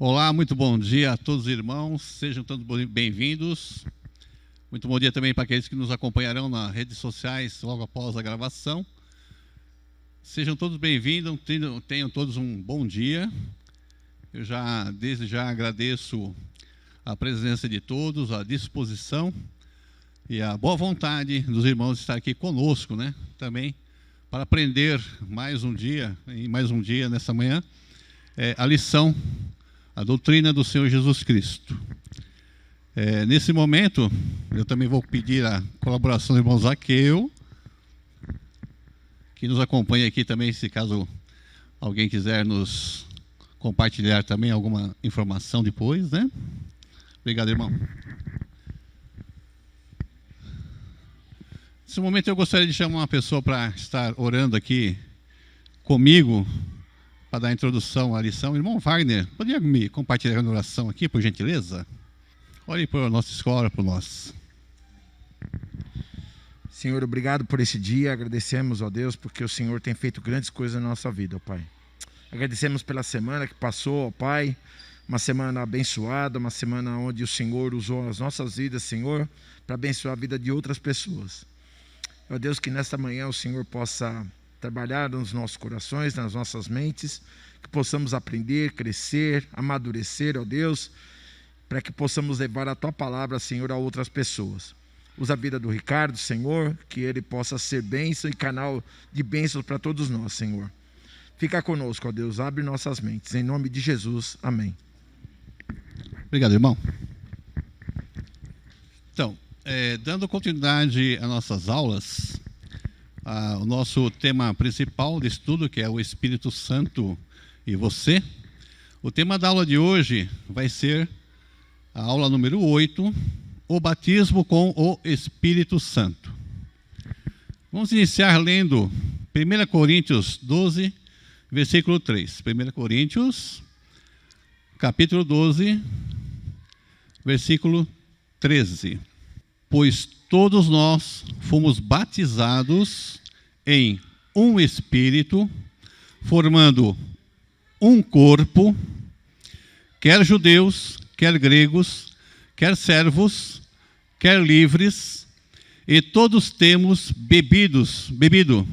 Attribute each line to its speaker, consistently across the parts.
Speaker 1: Olá, muito bom dia a todos os irmãos, sejam todos bem-vindos. Muito bom dia também para aqueles que nos acompanharão nas redes sociais logo após a gravação. Sejam todos bem-vindos, tenham todos um bom dia. Eu desde já agradeço a presença de todos, a disposição e a boa vontade dos irmãos de estar aqui conosco, né? Também para aprender mais um dia nessa manhã, a lição, a doutrina do Senhor Jesus Cristo. Nesse momento, eu também vou pedir a colaboração do irmão Zaqueu, que nos acompanha aqui também, se caso alguém quiser nos compartilhar também alguma informação depois, né? Obrigado, irmão. Nesse momento eu gostaria de chamar uma pessoa para estar orando aqui comigo, para dar a introdução à lição. Irmão Wagner, poderia me compartilhar a oração aqui, por gentileza? Ore para a nossa escola, para nós.
Speaker 2: Senhor, obrigado por esse dia. Agradecemos, ó Deus, porque o Senhor tem feito grandes coisas na nossa vida, ó Pai. Agradecemos pela semana que passou, ó Pai. Uma semana abençoada, uma semana onde o Senhor usou as nossas vidas, Senhor, para abençoar a vida de outras pessoas. Ó Deus, que nesta manhã o Senhor possa trabalhar nos nossos corações, nas nossas mentes, que possamos aprender, crescer, amadurecer, ó Deus, para que possamos levar a Tua palavra, Senhor, a outras pessoas. Usa a vida do Ricardo, Senhor, que ele possa ser bênção e canal de bênçãos para todos nós, Senhor. Fica conosco, ó Deus, abre nossas mentes, em nome de Jesus, amém.
Speaker 1: Obrigado, irmão. Então, dando continuidade às nossas aulas, o nosso tema principal de estudo, que é o Espírito Santo e você. O tema da aula de hoje vai ser a aula número 8, o batismo com o Espírito Santo. Vamos iniciar lendo 1 Coríntios 12, versículo 3. 1 Coríntios, capítulo 12, versículo 13. Pois todos nós fomos batizados em um Espírito, formando um corpo, quer judeus, quer gregos, quer servos, quer livres, e todos temos bebido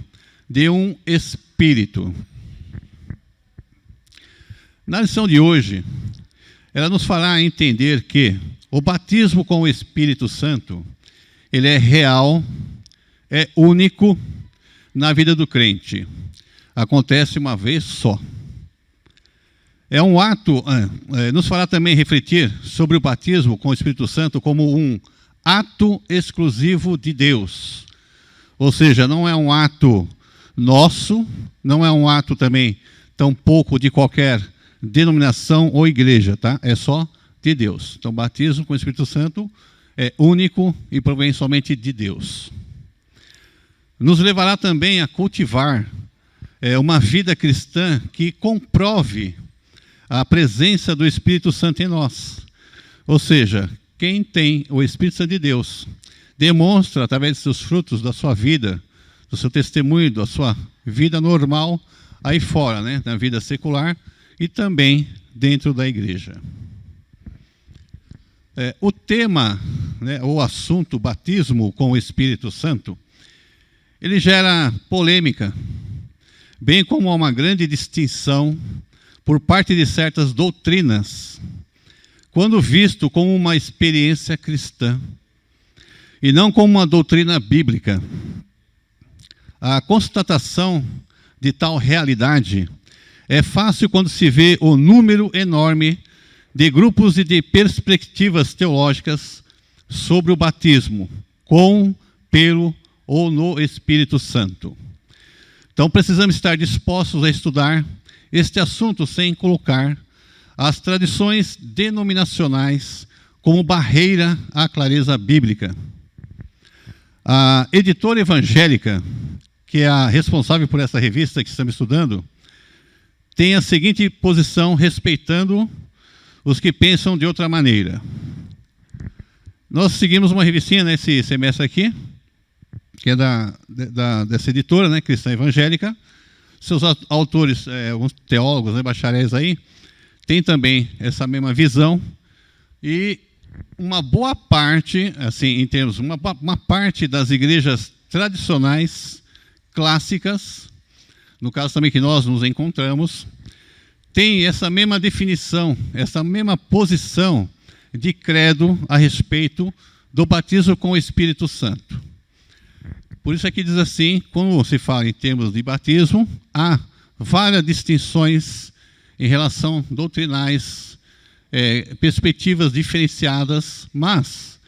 Speaker 1: de um Espírito. Na lição de hoje, ela nos fará entender que o batismo com o Espírito Santo, ele é real, é único na vida do crente. Acontece uma vez só. É um ato, nos fará também refletir sobre o batismo com o Espírito Santo como um ato exclusivo de Deus. Ou seja, não é um ato nosso, não é um ato também tampouco de qualquer denominação ou igreja, tá? É só de Deus. Então, o batismo com o Espírito Santo é único e provém somente de Deus. Nos levará também a cultivar uma vida cristã que comprove a presença do Espírito Santo em nós. Ou seja, quem tem o Espírito Santo de Deus demonstra, através dos seus frutos, da sua vida, do seu testemunho, da sua vida normal, aí fora, né, na vida secular e também dentro da igreja. O tema, né, o assunto batismo com o Espírito Santo, ele gera polêmica, bem como uma grande distinção por parte de certas doutrinas, quando visto como uma experiência cristã e não como uma doutrina bíblica. A constatação de tal realidade é fácil quando se vê o número enorme de grupos e de perspectivas teológicas sobre o batismo com, pelo ou no Espírito Santo. Então precisamos estar dispostos a estudar este assunto sem colocar as tradições denominacionais como barreira à clareza bíblica. A editora evangélica, que é a responsável por essa revista que estamos estudando, tem a seguinte posição respeitando os que pensam de outra maneira. Nós seguimos uma revistinha nesse semestre aqui, que é dessa editora, né, cristã evangélica. Seus autores, alguns teólogos, né, bacharéis aí, tem também essa mesma visão, e uma boa parte, assim, em termos, uma parte das igrejas tradicionais, clássicas, no caso também que nós nos encontramos, tem essa mesma definição, essa mesma posição de credo a respeito do batismo com o Espírito Santo. Por isso aqui diz assim, quando se fala em termos de batismo, há várias distinções em relação doutrinais, perspectivas diferenciadas, mas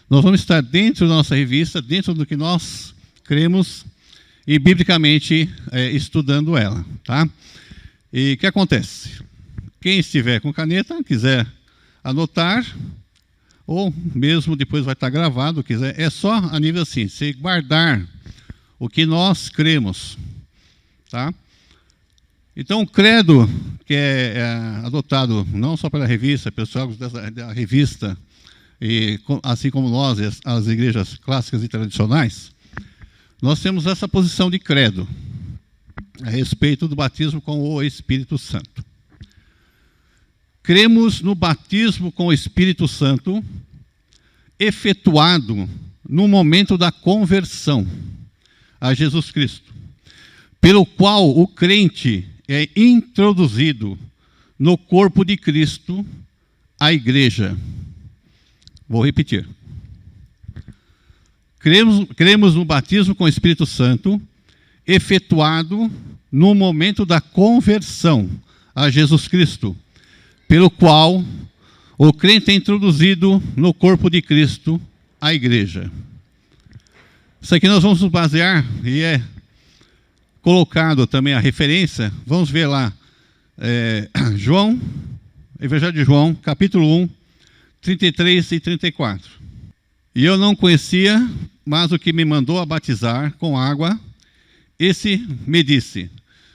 Speaker 1: nós vamos estar dentro da nossa revista, dentro do que nós cremos e biblicamente estudando ela, tá? E o que acontece? Quem estiver com caneta, quiser anotar, ou mesmo depois vai estar gravado, quiser, é só a nível assim, você guardar o que nós cremos, tá? Então, o credo, que é adotado não só pela revista, pessoal da revista, e assim como nós, as igrejas clássicas e tradicionais, nós temos essa posição de credo a respeito do batismo com o Espírito Santo. Cremos no batismo com o Espírito Santo efetuado no momento da conversão a Jesus Cristo, pelo qual o crente é introduzido no corpo de Cristo, a igreja. Vou repetir. Cremos no batismo com o Espírito Santo efetuado no momento da conversão a Jesus Cristo, pelo qual o crente é introduzido no corpo de Cristo, a igreja. Isso aqui nós vamos nos basear, e é colocado também a referência, vamos ver lá, João, Evangelho de João, capítulo 1, 33 e 34. E eu não conhecia, mas o que me mandou a batizar com água, esse me disse,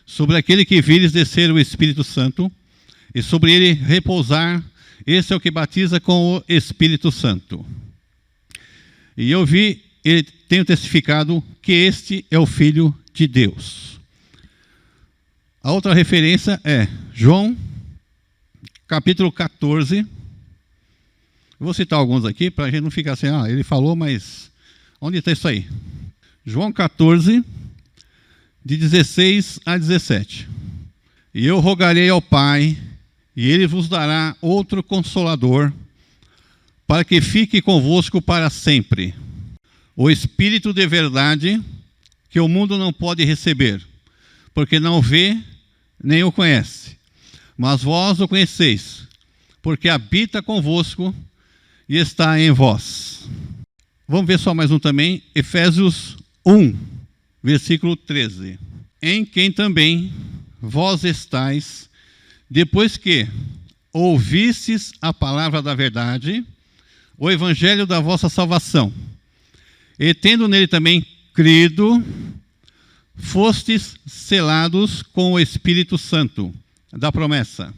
Speaker 1: sobre aquele que vires descer o Espírito Santo, e sobre ele repousar, esse é o que batiza com o Espírito Santo. E eu vi, e tenho testificado, que este é o Filho de Deus. A outra referência é João, capítulo 14. Eu vou citar alguns aqui, para a gente não ficar assim, ele falou, mas onde está isso aí? João 14, de 16 a 17. E eu rogarei ao Pai, e Ele vos dará outro Consolador, para que fique convosco para sempre. O Espírito de verdade, que o mundo não pode receber, porque não vê nem o conhece. Mas vós o conheceis, porque habita convosco e está em vós. Vamos ver só mais um também, Efésios 1, versículo 13. Em quem também vós estáis, depois que ouvistes a palavra da verdade, o evangelho da vossa salvação, e tendo nele também crido, fostes selados com o Espírito Santo da promessa.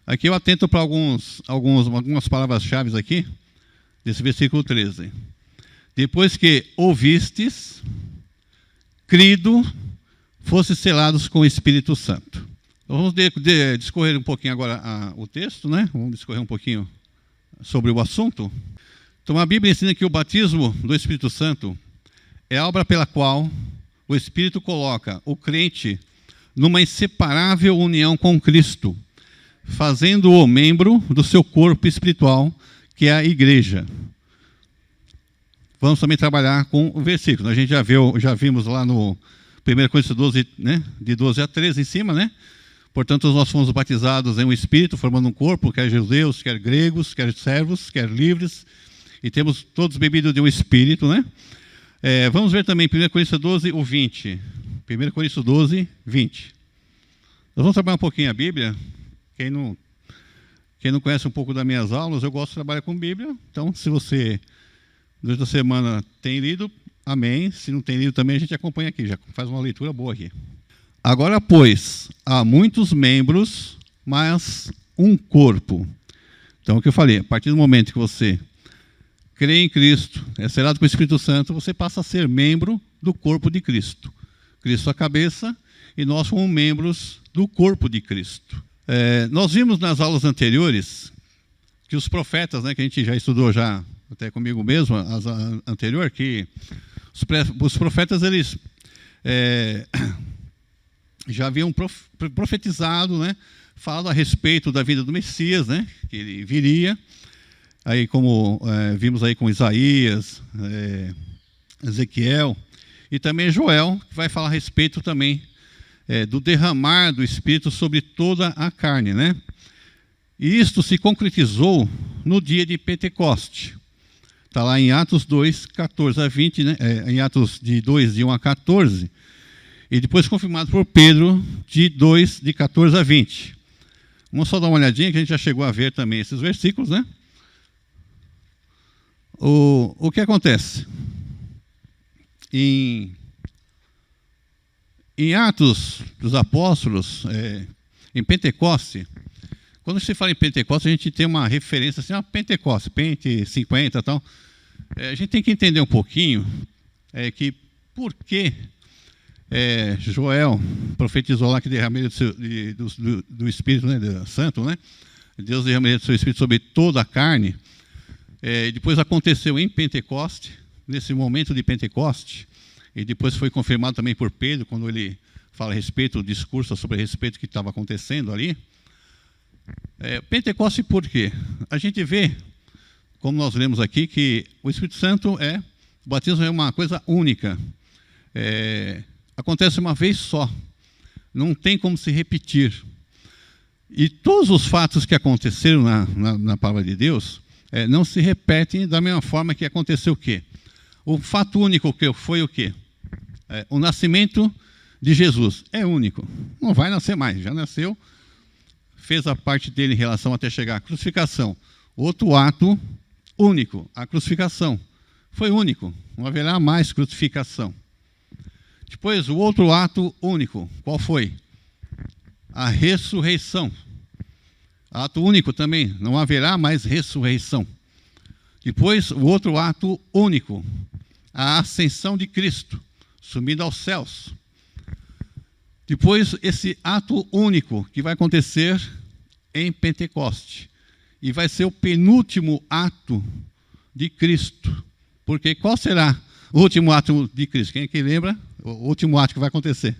Speaker 1: Aqui eu atento para algumas palavras-chave aqui, desse versículo 13. Depois que ouvistes, crido, fostes selados com o Espírito Santo. Vamos discorrer um pouquinho agora o texto, né? Vamos discorrer um pouquinho sobre o assunto. Então a Bíblia ensina que o batismo do Espírito Santo é a obra pela qual o Espírito coloca o crente numa inseparável união com Cristo, fazendo-o membro do seu corpo espiritual, que é a igreja. Vamos também trabalhar com o versículo. A gente já vimos lá no 1 Coríntios 12, né, de 12 a 13 em cima, né? Portanto, nós fomos batizados em um Espírito, formando um corpo, quer judeus, quer gregos, quer servos, quer livres, e temos todos bebido de um Espírito, né? Vamos ver também 1 Coríntios 12, o 20. 1 Coríntios 12, 20. Nós vamos trabalhar um pouquinho a Bíblia. Quem não conhece um pouco das minhas aulas, eu gosto de trabalhar com Bíblia. Então, se você, durante a semana, tem lido, amém. Se não tem lido também, a gente acompanha aqui, já faz uma leitura boa aqui. Agora, pois, há muitos membros, mas um corpo. Então, o que eu falei, a partir do momento que você crê em Cristo, é selado com o Espírito Santo, você passa a ser membro do corpo de Cristo. Cristo a cabeça e nós somos membros do corpo de Cristo. Nós vimos nas aulas anteriores que os profetas, né, que a gente já estudou já até comigo mesmo, as anterior, que os profetas eles já haviam profetizado, né, falado a respeito da vida do Messias, né, que ele viria. Aí como vimos aí com Isaías, Ezequiel e também Joel, que vai falar a respeito também do derramar do Espírito sobre toda a carne, né? E isto se concretizou no dia de Pentecoste. Está lá em Atos 2, 14 a 20, né? Em Atos de 2, de 1 a 14, e depois confirmado por Pedro, de 2, de 14 a 20. Vamos só dar uma olhadinha, que a gente já chegou a ver também esses versículos, né? O que acontece? Em Atos dos Apóstolos, em Pentecoste, quando se fala em Pentecoste, a gente tem uma referência assim, Pentecoste, Pente 50 e tal. A gente tem que entender um pouquinho que por que Joel profetizou lá que derramaria do Espírito, né, do Santo, né? Deus derramaria do seu Espírito sobre toda a carne. Depois aconteceu em Pentecoste, nesse momento de Pentecoste, e depois foi confirmado também por Pedro, quando ele fala a respeito, o discurso sobre a respeito do que estava acontecendo ali. Pentecoste por quê? A gente vê, como nós lemos aqui, que o Espírito Santo o batismo é uma coisa única. Acontece uma vez só, não tem como se repetir. E todos os fatos que aconteceram na palavra de Deus não se repetem da mesma forma que aconteceu o quê? O fato único que foi o quê? O nascimento de Jesus é único, não vai nascer mais, já nasceu, fez a parte dele em relação até chegar à crucificação. Outro ato único, a crucificação, foi único, não haverá mais crucificação. Depois, o outro ato único, qual foi? A ressurreição. Ato único também, não haverá mais ressurreição. Depois, o outro ato único, a ascensão de Cristo, subindo aos céus. Depois, esse ato único que vai acontecer em Pentecoste. E vai ser o penúltimo ato de Cristo. Porque qual será o último ato de Cristo? Quem é que lembra? O último ato que vai acontecer.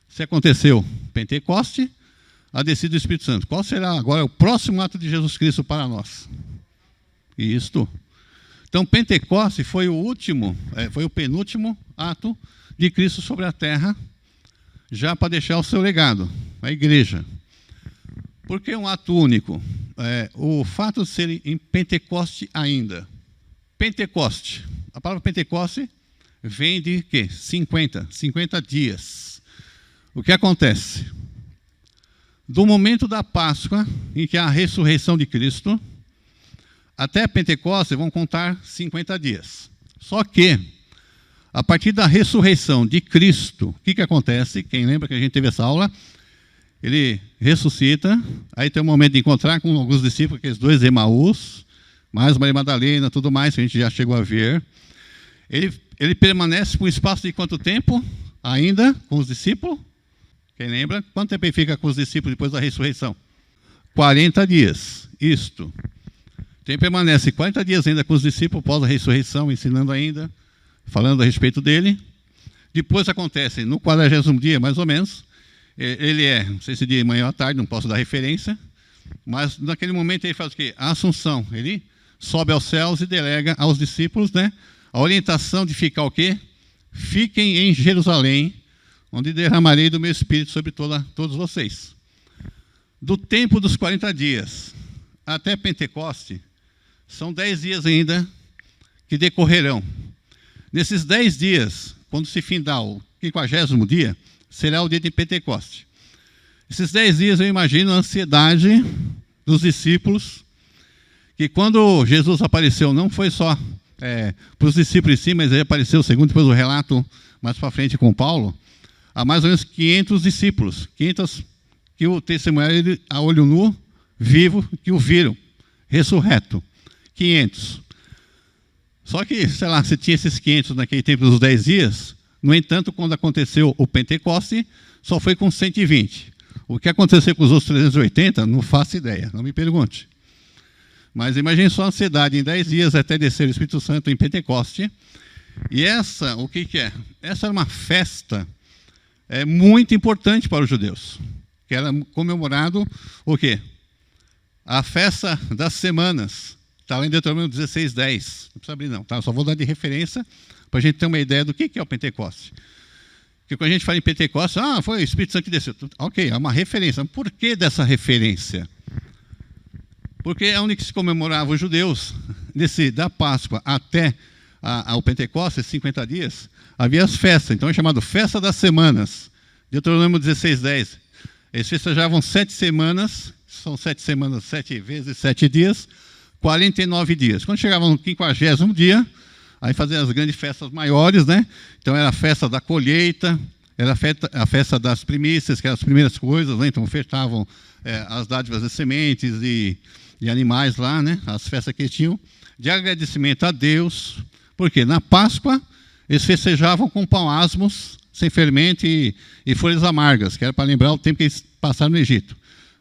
Speaker 1: Se aconteceu Pentecoste, a descida do Espírito Santo. Qual será agora o próximo ato de Jesus Cristo para nós? Isto. Então, Pentecoste foi o penúltimo ato de Cristo sobre a terra, já para deixar o seu legado, a igreja. Por que um ato único? O fato de ser em Pentecoste ainda. Pentecoste. A palavra Pentecoste vem de quê? 50 dias. O que acontece? Do momento da Páscoa, em que há a ressurreição de Cristo, até Pentecostes vão contar 50 dias. Só que, a partir da ressurreição de Cristo, o que acontece? Quem lembra que a gente teve essa aula? Ele ressuscita, aí tem um momento de encontrar com alguns discípulos, aqueles dois Emaús, mais Maria Madalena, tudo mais, que a gente já chegou a ver. Ele permanece por um espaço de quanto tempo? Ainda com os discípulos? Quem lembra? Quanto tempo ele fica com os discípulos depois da ressurreição? 40 dias. Isto. Então, ele permanece 40 dias ainda com os discípulos após a ressurreição, ensinando ainda, falando a respeito dele. Depois acontece, no 40º dia, mais ou menos, ele não sei se de manhã ou à tarde, não posso dar referência, mas naquele momento ele faz o quê? A assunção. Ele sobe aos céus e delega aos discípulos, né, a orientação de ficar o quê? Fiquem em Jerusalém, onde derramarei do meu Espírito sobre todos vocês. Do tempo dos 40 dias até Pentecoste, são 10 dias ainda que decorrerão. Nesses 10 dias, quando se findar o 50º dia, será o dia de Pentecoste. Esses 10 dias eu imagino a ansiedade dos discípulos, que quando Jesus apareceu, não foi só para os discípulos em si, mas ele apareceu, segundo depois o relato mais para frente com Paulo, há mais ou menos 500 discípulos, 500 que o testemunharam a olho nu, vivo, que o viram, ressurreto. 500. Só que, sei lá, se tinha esses 500 naquele tempo dos 10 dias, no entanto, quando aconteceu o Pentecoste, só foi com 120. O que aconteceu com os outros 380, não faço ideia, não me pergunte. Mas imagine só a ansiedade, em 10 dias até descer o Espírito Santo em Pentecoste. E essa, o que é? Essa era uma festa muito importante para os judeus, que era comemorado o quê? A festa das semanas. Está lá em Deuteronômio 16:10. Não precisa abrir não, tá? Só vou dar de referência para a gente ter uma ideia do que é o Pentecoste. Porque quando a gente fala em Pentecoste, foi o Espírito Santo que desceu. Ok, é uma referência. Mas por que dessa referência? Porque é onde que se comemorava os judeus, da Páscoa até ao Pentecostes, 50 dias, havia as festas. Então é chamado Festa das Semanas. Deuteronômio 16:10. Eles festejavam 7 semanas, são 7 semanas, 7 vezes 7 dias, 49 dias. Quando chegavam no 50º dia, aí faziam as grandes festas maiores, né? Então era a festa da colheita, era a festa das primícias, que eram as primeiras coisas, né? Então ofertavam as dádivas de sementes e animais lá, né? As festas que eles tinham, de agradecimento a Deus, porque na Páscoa eles festejavam com pão asmos, sem fermento e folhas amargas, que era para lembrar o tempo que eles passaram no Egito.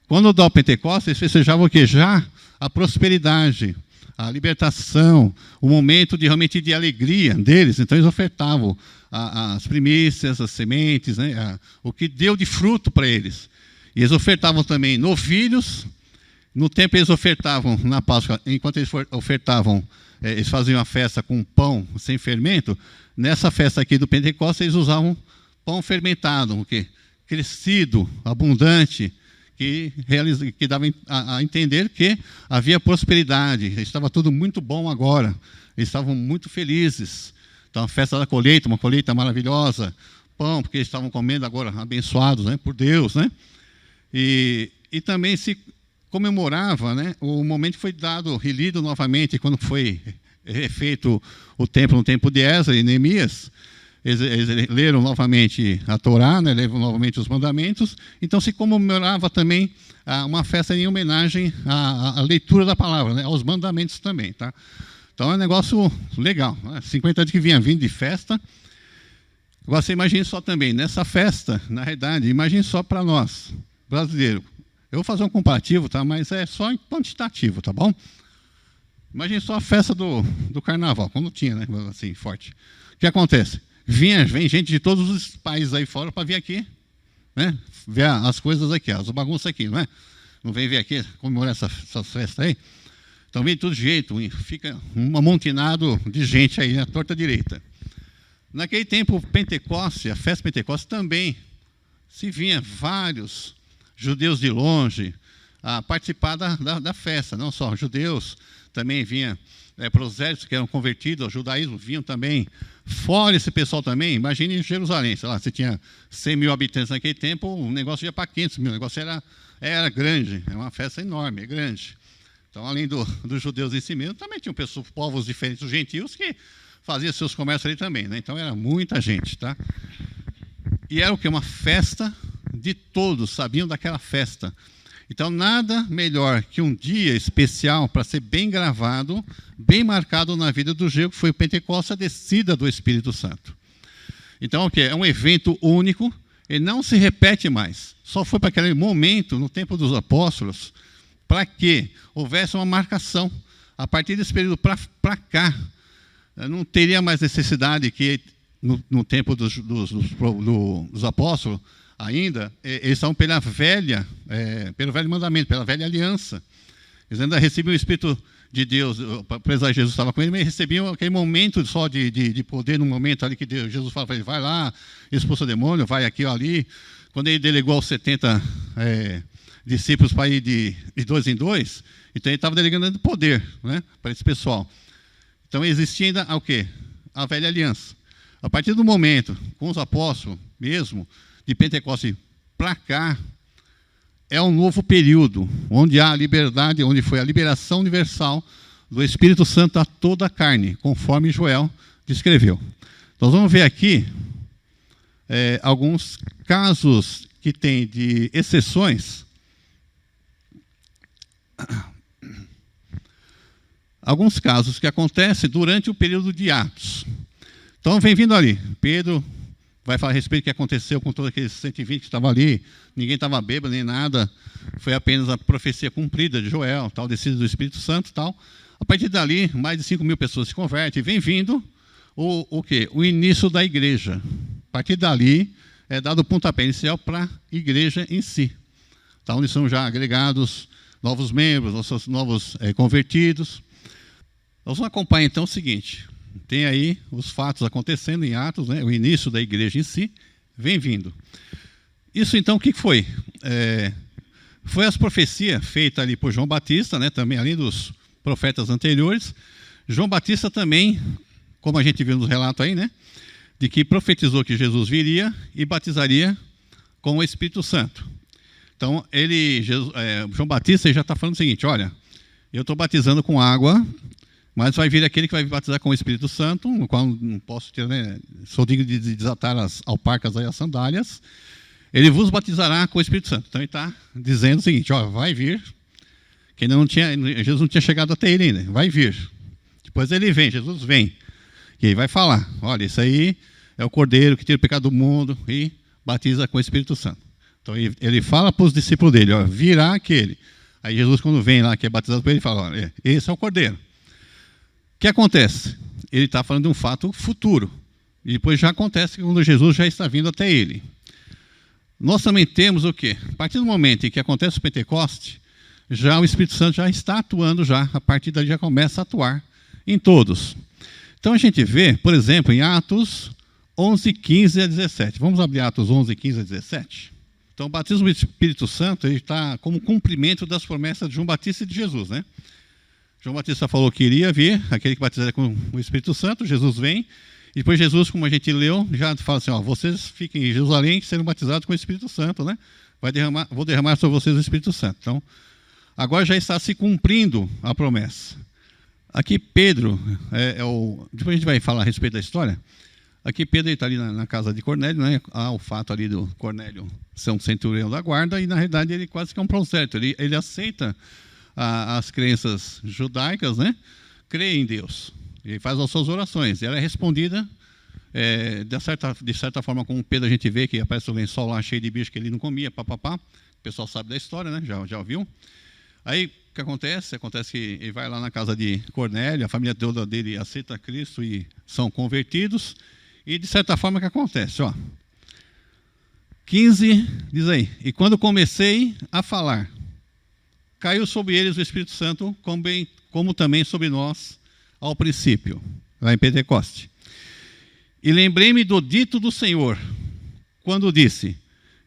Speaker 1: Quando dá o Pentecostes, eles festejavam o quê? Já a prosperidade, a libertação, o momento realmente de alegria deles. Então eles ofertavam as primícias, as sementes, né? O que deu de fruto para eles. E eles ofertavam também novilhos. No tempo eles ofertavam, na Páscoa, enquanto eles ofertavam, eles faziam a festa com pão sem fermento. Nessa festa aqui do Pentecostes, eles usavam pão fermentado, o quê? Crescido, abundante, que dava a entender que havia prosperidade, estava tudo muito bom agora, eles estavam muito felizes. Então, a festa da colheita, uma colheita maravilhosa, pão, porque eles estavam comendo agora, abençoados, né, por Deus, né? E também se comemorava, né, o momento que foi dado, relido novamente, quando foi refeito o templo no tempo de Esdras e Neemias. Eles leram novamente a Torá, né, leram novamente os mandamentos. Então se comemorava também uma festa em homenagem à leitura da palavra, né, aos mandamentos também, tá? Então é um negócio legal, né? 50 dias que vindo de festa. Agora você imagine só também, nessa festa, na realidade, imagine só para nós, brasileiros. Eu vou fazer um comparativo, tá? Mas é só em quantitativo, tá bom? Imagine só a festa do carnaval, quando tinha, né, assim, forte. O que acontece? Vem gente de todos os países aí fora para vir aqui, né? Ver as coisas aqui, as bagunças aqui, não é? Não vem ver aqui, comemorar essa festa aí. Então vem de todo jeito, fica um amontinado de gente aí na torta direita. Naquele tempo, Pentecoste, a festa Pentecoste também, se vinha vários judeus de longe a participar da festa, não só judeus, também vinha prosélitos que eram convertidos ao judaísmo, vinham também. Fora esse pessoal também, imagine Jerusalém, sei lá, você tinha 100 mil habitantes naquele tempo, o negócio ia para 500 mil, o negócio era grande, é uma festa enorme, é grande. Então, além dos judeus em si mesmo, também tinham povos diferentes, os gentios, que faziam seus comércios ali também, né? Então, era muita gente, tá? E era o quê? Uma festa de todos, sabiam daquela festa. Então, nada melhor que um dia especial para ser bem gravado, bem marcado na vida do judeu, que foi o Pentecostes, a descida do Espírito Santo. Então, o quê? É um evento único, ele não se repete mais. Só foi para aquele momento, no tempo dos apóstolos, para que houvesse uma marcação. A partir desse período para cá, não teria mais necessidade que, no tempo dos apóstolos, ainda, eles estavam pelo velho mandamento, pela velha aliança. Eles ainda recebiam o Espírito de Deus, apesar de Jesus estava com ele, mas recebiam aquele momento só de poder, no momento ali que Jesus fala para ele, vai lá, expulsa o demônio, vai aqui ou ali. Quando ele delegou aos 70 discípulos para ir de 2 em 2, então ele estava delegando poder, né, para esse pessoal. Então existia ainda o quê? A velha aliança. A partir do momento, com os apóstolos mesmo, de Pentecostes para cá, é um novo período, onde há a liberdade, onde foi a liberação universal do Espírito Santo a toda a carne, conforme Joel descreveu. Nós vamos ver aqui alguns casos que tem de exceções. Alguns casos que acontecem durante o período de Atos. Então, vem vindo ali, Pedro vai falar a respeito do que aconteceu com todos aqueles 120 que estavam ali, ninguém estava bêbado nem nada, foi apenas a profecia cumprida de Joel, tal, descida do Espírito Santo, tal. A partir dali, mais de 5.000 pessoas se convertem, e vem vindo o quê? O início da igreja. A partir dali, é dado o pontapé inicial para a igreja em si, tá, onde são já agregados novos membros, novos convertidos. Nós vamos acompanhar, então, o seguinte, tem aí os fatos acontecendo em Atos, né, o início da igreja em si, vem vindo. Isso, então, o que foi? Foi as profecias feitas ali por João Batista, né, também, além dos profetas anteriores. João Batista também, como a gente viu nos relatos aí, né, de que profetizou que Jesus viria e batizaria com o Espírito Santo. Então, João Batista já está falando o seguinte, olha, eu estou batizando com água, mas vai vir aquele que vai batizar com o Espírito Santo, no qual não posso ter, né, sou digno de desatar as alparcas e as sandálias. Ele vos batizará com o Espírito Santo. Então ele está dizendo o seguinte, ó, vai vir, que ainda não tinha, Jesus não tinha chegado até ele ainda, vai vir. Depois ele vem, Jesus vem. E aí vai falar, olha, isso aí é o Cordeiro que tira o pecado do mundo e batiza com o Espírito Santo. Então ele fala para os discípulos dele, ó, virá aquele. Aí Jesus, quando vem lá, que é batizado por ele, fala, olha, esse é o Cordeiro. O que acontece? Ele está falando de um fato futuro. E depois já acontece quando Jesus já está vindo até ele. Nós também temos o quê? A partir do momento em que acontece o Pentecoste, já o Espírito Santo já está atuando já. A partir dali já começa a atuar em todos. Então a gente vê, por exemplo, em Atos 11, 15 a 17. Vamos abrir Atos 11, 15 a 17? Então o batismo do Espírito Santo está como cumprimento das promessas de João Batista e de Jesus, né? João Batista falou que iria vir, aquele que batizaria com o Espírito Santo, Jesus vem, e depois Jesus, como a gente leu, já fala assim, ó, vocês fiquem em Jerusalém sendo batizados com o Espírito Santo, né? Vou derramar sobre vocês o Espírito Santo. Então, agora já está se cumprindo a promessa. Aqui Pedro, depois a gente vai falar a respeito da história, aqui Pedro está ali na casa de Cornélio, né? Há o fato ali do Cornélio ser um centurião da guarda, e na realidade ele quase que é um prosélito, ele aceita as crenças judaicas, né? Crê em Deus. Ele faz as suas orações. E ela é respondida de certa forma, como Pedro a gente vê que aparece o lençol lá cheio de bicho que ele não comia, papapá. O pessoal sabe da história, né? Já ouviu? Aí o que acontece? Acontece que ele vai lá na casa de Cornélio, a família toda dele aceita Cristo e são convertidos. E de certa forma o que acontece? Ó, 15 diz aí, e quando comecei a falar, caiu sobre eles o Espírito Santo, como também sobre nós ao princípio, lá em Pentecoste. E lembrei-me do dito do Senhor, quando disse,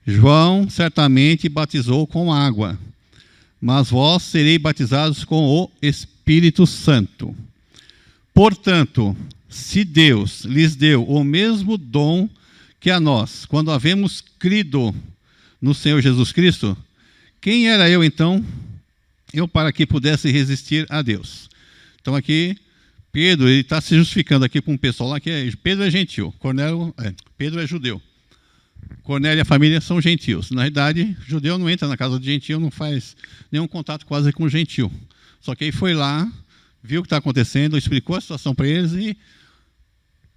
Speaker 1: João certamente batizou com água, mas vós sereis batizados com o Espírito Santo. Portanto, se Deus lhes deu o mesmo dom que a nós, quando havemos crido no Senhor Jesus Cristo, quem era eu então? Eu para que pudesse resistir a Deus. Então aqui, Pedro está se justificando aqui com um pessoal lá que Pedro é gentil, Pedro é judeu. Cornélio e a família são gentios. Na realidade, judeu não entra na casa de gentil, não faz nenhum contato quase com gentil. Só que ele foi lá, viu o que está acontecendo, explicou a situação para eles e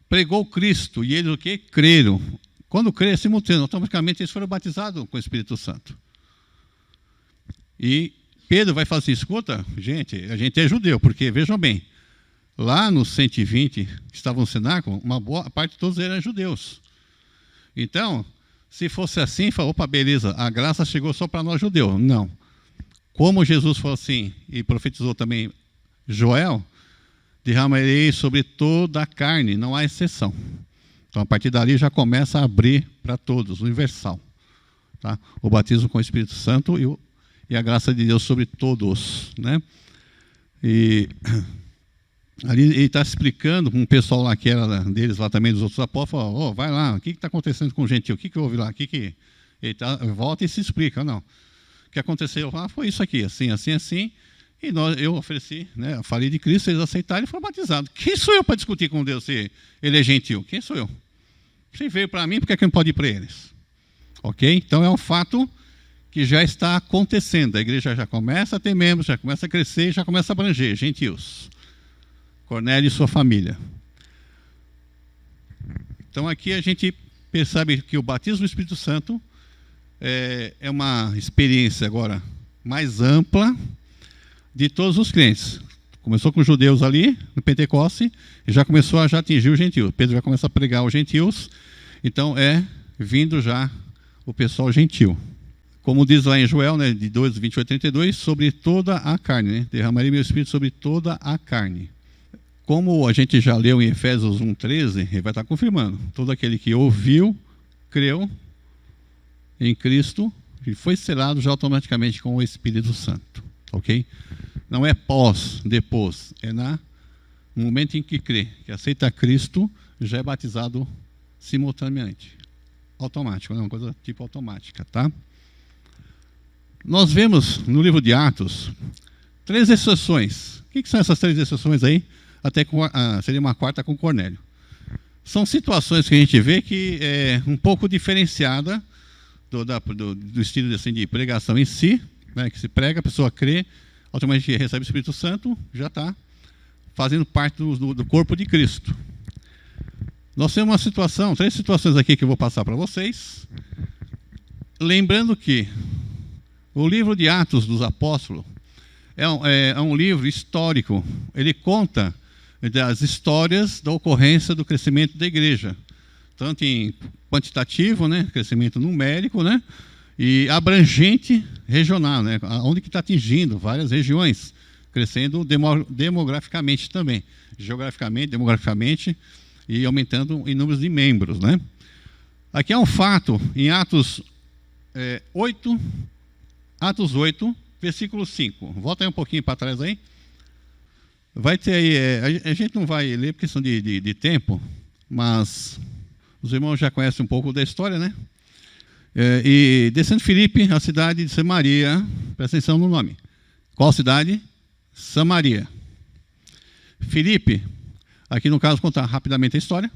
Speaker 1: pregou Cristo. E eles o quê? Creram. Quando creram, simultâneo, automaticamente eles foram batizados com o Espírito Santo. E Pedro vai falar assim, escuta, gente, a gente é judeu, porque, vejam bem, lá nos 120 que estavam no cenáculo, uma boa parte de todos eram judeus. Então, se fosse assim, falou, opa, beleza, a graça chegou só para nós judeus. Não. Como Jesus falou assim, e profetizou também Joel, derramarei sobre toda a carne, não há exceção. Então, a partir dali já começa a abrir para todos, universal. Tá? O batismo com o Espírito Santo e a graça de Deus sobre todos, né? E ali ele está explicando com um pessoal lá que era deles, lá também dos outros apóstolos, falou, vai lá, o que está acontecendo com o gentil? O que houve lá? Ele volta e se explica, não. O que aconteceu lá foi isso aqui, assim, assim, assim, e eu ofereci, né, falei de Cristo, eles aceitaram e foram batizados. Quem sou eu para discutir com Deus se ele é gentil? Quem sou eu? Você veio para mim, por que não pode ir para eles? Ok? Então é um fato que já está acontecendo. A igreja já começa a ter membros, já começa a crescer, já começa a abranger gentios. Cornélio e sua família. Então aqui a gente percebe que o batismo do Espírito Santo é uma experiência agora mais ampla de todos os crentes. Começou com os judeus ali, no Pentecoste, e já começou a atingir os gentios. Pedro já começa a pregar os gentios, então vindo já o pessoal gentil. Como diz lá em Joel, né, de 2, 28 a 32, sobre toda a carne, né? Derramarei meu Espírito sobre toda a carne. Como a gente já leu em Efésios 1,13, ele vai estar confirmando. Todo aquele que ouviu, creu em Cristo, e foi selado já automaticamente com o Espírito Santo. Ok? Não é depois. É no momento em que crê, que aceita Cristo, já é batizado simultaneamente. Automático, né? Uma coisa tipo automática, tá? Nós vemos no livro de Atos 3 exceções. O que são essas 3 exceções aí? Até seria uma quarta com Cornélio. São situações que a gente vê que é um pouco diferenciada do estilo assim, de pregação em si, né, que se prega, a pessoa crê, automaticamente recebe o Espírito Santo, já está fazendo parte do corpo de Cristo. Nós temos 3 situações aqui que eu vou passar para vocês. Lembrando que o livro de Atos dos Apóstolos é um livro histórico. Ele conta das histórias da ocorrência do crescimento da igreja, tanto em quantitativo, né, crescimento numérico, né, e abrangente regional, né, onde que está atingindo várias regiões, crescendo demograficamente também, geograficamente, demograficamente, e aumentando em números de membros, né. Aqui é um fato, em Atos 8, versículo 5. Volta aí um pouquinho para trás aí. Vai ter aí, a gente não vai ler por questão de tempo, mas os irmãos já conhecem um pouco da história, né? E descendo Filipe, a cidade de Samaria, presta atenção no nome. Qual cidade? Samaria. Filipe, aqui no caso, contar rapidamente a história.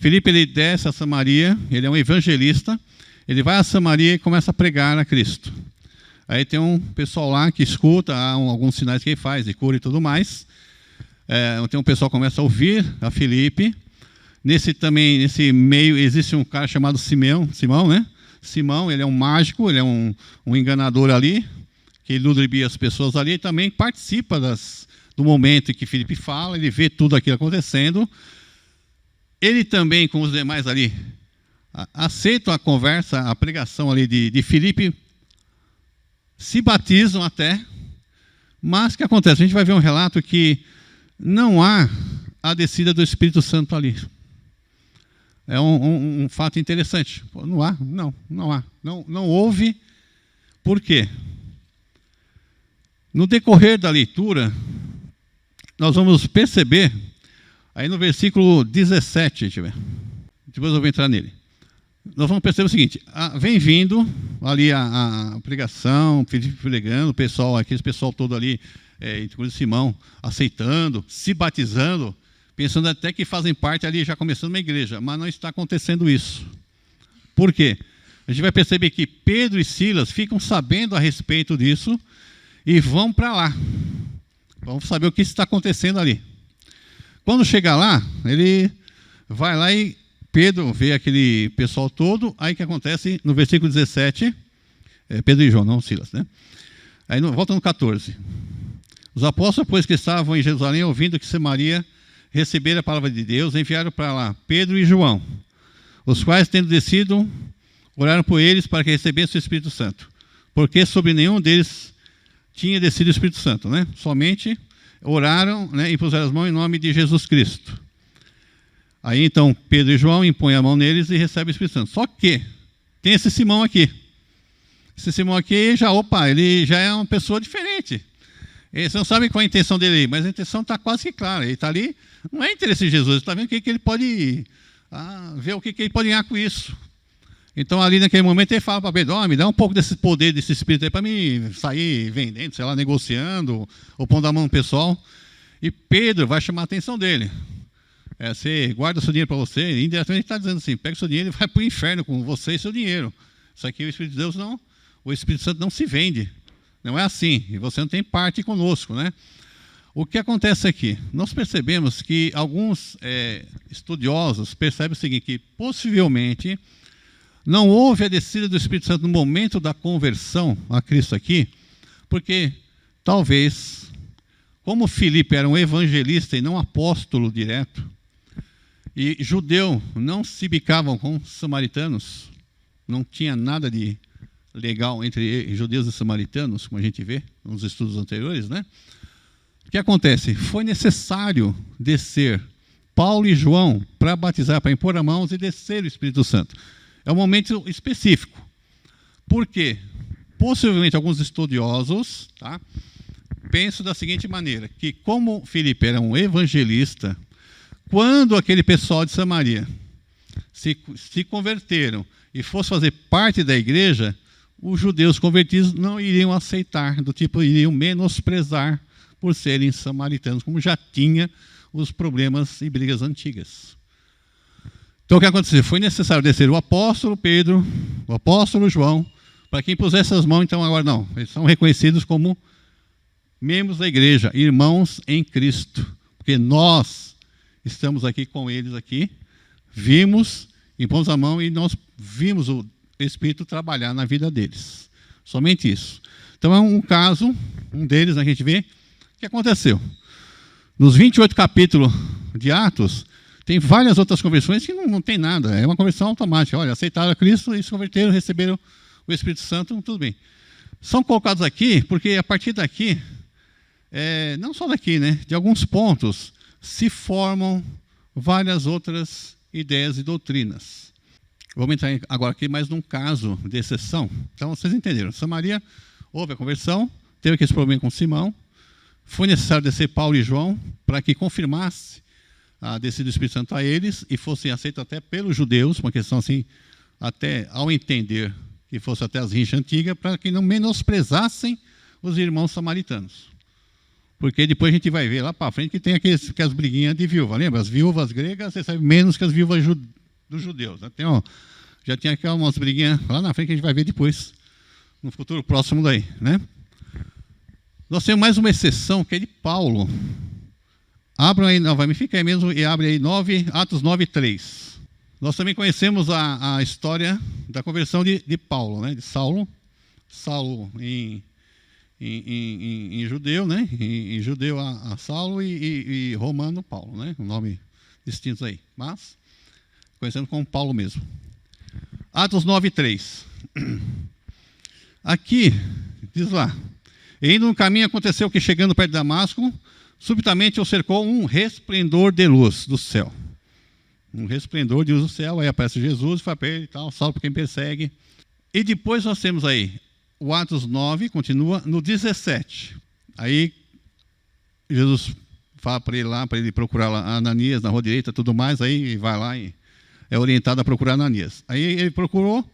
Speaker 1: Filipe, ele desce a Samaria, ele é um evangelista, ele vai a Samaria e começa a pregar a Cristo. Aí tem um pessoal lá que escuta, há alguns sinais que ele faz, de cura e tudo mais. Tem um pessoal que começa a ouvir a Filipe. Nesse meio existe um cara chamado Simão, né? Simão, ele é um mágico, ele é um enganador ali, que ludibria as pessoas ali, e também participa do momento em que Filipe fala, ele vê tudo aquilo acontecendo. Ele também, com os demais ali, aceitam a conversa, a pregação ali de Filipe, se batizam até, mas o que acontece? A gente vai ver um relato que não há a descida do Espírito Santo ali. É um fato interessante. Não há. Não houve. Por quê? No decorrer da leitura, nós vamos perceber, aí no versículo 17, depois eu vou entrar nele. Nós vamos perceber o seguinte, vem vindo ali a pregação, Filipe pregando, o pessoal, aquele pessoal todo ali, inclusive Simão, aceitando, se batizando, pensando até que fazem parte ali, já começando uma igreja, mas não está acontecendo isso. Por quê? A gente vai perceber que Pedro e Silas ficam sabendo a respeito disso e vão para lá. Vamos saber o que está acontecendo ali. Quando chegar lá, ele vai lá e Pedro vê aquele pessoal todo, aí o que acontece no versículo 17, Pedro e João, não Silas, né? Aí volta no 14. Os apóstolos, pois que estavam em Jerusalém, ouvindo que Samaria recebera a palavra de Deus, enviaram para lá Pedro e João, os quais, tendo descido, oraram por eles para que recebessem o Espírito Santo, porque sobre nenhum deles tinha descido o Espírito Santo, né? Somente oraram, né, e puseram as mãos em nome de Jesus Cristo. Aí então Pedro e João impõem a mão neles e recebem o Espírito Santo. Só que tem esse Simão aqui. Esse Simão aqui ele já é uma pessoa diferente. Você não sabe qual é a intenção dele, mas a intenção está quase que clara. Ele está ali, não é interesse de Jesus, ele está vendo o que ele pode ver o que ele pode ganhar com isso. Então ali naquele momento ele fala para Pedro, me dá um pouco desse poder, desse espírito aí para mim sair vendendo, sei lá, negociando, ou pondo a mão no pessoal. E Pedro vai chamar a atenção dele. Você guarda o seu dinheiro para você, indiretamente está dizendo assim, pega o seu dinheiro e vai para o inferno com você e seu dinheiro. Isso aqui o Espírito de Deus não, o Espírito Santo não se vende. Não é assim, e você não tem parte conosco, né? O que acontece aqui? Nós percebemos que alguns estudiosos percebem o seguinte, que possivelmente não houve a descida do Espírito Santo no momento da conversão a Cristo aqui, porque talvez, como Filipe era um evangelista e não apóstolo direto, e judeu não se bicavam com samaritanos, não tinha nada de legal entre judeus e samaritanos, como a gente vê nos estudos anteriores, né? O que acontece? Foi necessário descer Paulo e João para batizar, para impor as mãos e descer o Espírito Santo. É um momento específico. Por quê? Possivelmente alguns estudiosos, tá, pensam da seguinte maneira, que como Filipe era um evangelista, quando aquele pessoal de Samaria se converteram e fosse fazer parte da igreja, os judeus convertidos não iriam aceitar, do tipo, iriam menosprezar por serem samaritanos, como já tinha os problemas e brigas antigas. Então o que aconteceu? Foi necessário descer o apóstolo Pedro, o apóstolo João, para quem pusesse as mãos, então agora não, eles são reconhecidos como membros da igreja, irmãos em Cristo, porque nós estamos aqui com eles aqui, vimos, impomos a mão e nós vimos o Espírito trabalhar na vida deles. Somente isso. Então é um caso, um deles, a gente vê, o que aconteceu. Nos 28 capítulos de Atos, tem várias outras conversões que não tem nada, é uma conversão automática. Olha, aceitaram a Cristo e se converteram, receberam o Espírito Santo, tudo bem. São colocados aqui porque a partir daqui, não só daqui, né, de alguns pontos, se formam várias outras ideias e doutrinas. Vamos entrar agora aqui mais num caso de exceção. Então, vocês entenderam. Samaria, houve a conversão, teve aquele problema com Simão, foi necessário descer Paulo e João para que confirmasse a descida do Espírito Santo a eles e fossem aceitos até pelos judeus, uma questão assim, até ao entender que fosse até as rinchas antigas, para que não menosprezassem os irmãos samaritanos. Porque depois a gente vai ver lá para frente que tem aquelas briguinhas de viúva. Lembra? As viúvas gregas recebem menos que as viúvas dos judeus. Já tem aqui umas briguinhas lá na frente que a gente vai ver depois, no futuro próximo daí, né? Nós temos mais uma exceção, que é de Paulo. Abram aí novamente, fica aí mesmo e abre aí Atos 9:3. Nós também conhecemos a história da conversão de Paulo, né? De Saulo em judeu, né? Em judeu a Saulo e romano Paulo, né? Um nome distintos aí, mas conhecemos como Paulo mesmo. Atos 9:3. Aqui diz lá: e indo no caminho aconteceu que chegando perto de Damasco, subitamente o cercou um resplendor de luz do céu. Um resplendor de luz do céu, aí aparece Jesus, fala para ele e tal, salve para quem persegue. E depois nós temos aí o Atos 9, continua no 17. Aí Jesus fala para ele lá, para ele procurar lá Ananias na rua direita, tudo mais, aí vai lá e é orientado a procurar Ananias. Aí ele procurou